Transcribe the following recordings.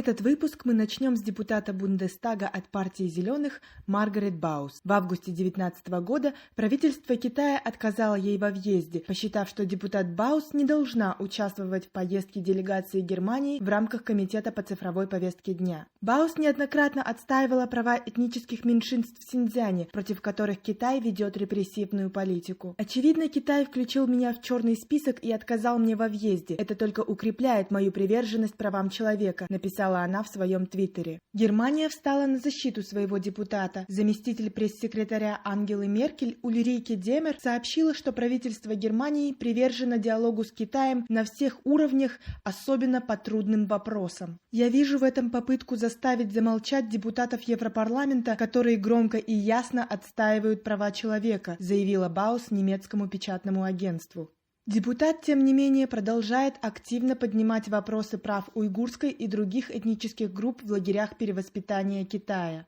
Этот выпуск мы начнем с депутата Бундестага от партии «Зеленых» Маргарет Баус. В августе 2019 года правительство Китая отказало ей во въезде, посчитав, что депутат Баус не должна участвовать в поездке делегации Германии в рамках Комитета по цифровой повестке дня. Баус неоднократно отстаивала права этнических меньшинств в Синьцзяне, против которых Китай ведет репрессивную политику. Очевидно, Китай включил меня в черный список и отказал мне во въезде. Это только укрепляет мою приверженность правам человека, написала она в своем твиттере. Германия встала на защиту своего депутата. Заместитель пресс-секретаря Ангелы Меркель Ульрике Демер сообщила, что правительство Германии привержено диалогу с Китаем на всех уровнях, особенно по трудным вопросам. Я вижу в этом попытку заставить замолчать депутатов Европарламента, которые громко и ясно отстаивают права человека, заявила Баус немецкому печатному агентству. Депутат, тем не менее, продолжает активно поднимать вопросы прав уйгурской и других этнических групп в лагерях перевоспитания Китая.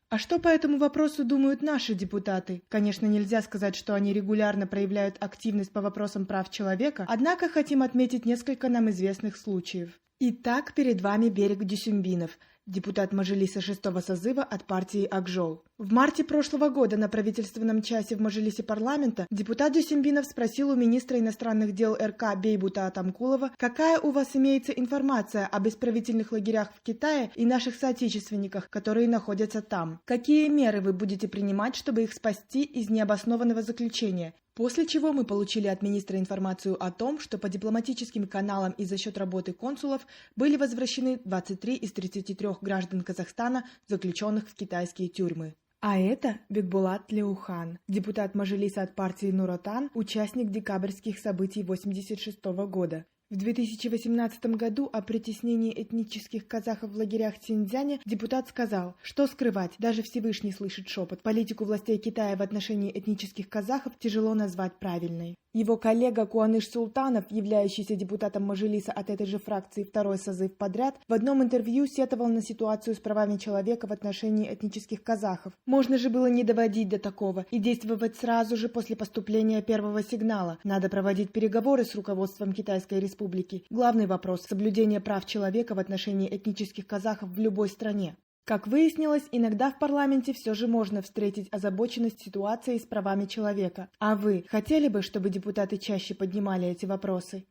А что по этому вопросу думают наши депутаты? Конечно, нельзя сказать, что они регулярно проявляют активность по вопросам прав человека, однако хотим отметить несколько нам известных случаев. Итак, перед вами Берик Дюсюмбинов, депутат Мажилиса 6-го созыва от партии Акжол. В марте прошлого года на правительственном часе в Мажилисе парламента депутат Дюсюмбинов спросил у министра иностранных дел РК Бейбута Атамкулова, какая у вас имеется информация об исправительных лагерях в Китае и наших соотечественниках, которые находятся там. Какие меры вы будете принимать, чтобы их спасти из необоснованного заключения? После чего мы получили от министра информацию о том, что по дипломатическим каналам и за счет работы консулов были возвращены 23 из 33 граждан Казахстана, заключенных в китайские тюрьмы. А это Бекбулат Леухан, депутат Мажилиса от партии Нур-Отан, участник декабрьских событий 1986 года. В 2018 году о притеснении этнических казахов в лагерях Синьцзяне депутат сказал, что скрывать, даже Всевышний слышит шепот. Политику властей Китая в отношении этнических казахов тяжело назвать правильной. Его коллега Куаныш Султанов, являющийся депутатом Мажилиса от этой же фракции второй созыв подряд, в одном интервью сетовал на ситуацию с правами человека в отношении этнических казахов. Можно же было не доводить до такого и действовать сразу же после поступления первого сигнала. Надо проводить переговоры с руководством Китайской Республики. Главный вопрос – соблюдение прав человека в отношении этнических казахов в любой стране. Как выяснилось, иногда в парламенте все же можно встретить озабоченность ситуацией с правами человека. А вы хотели бы, чтобы депутаты чаще поднимали эти вопросы?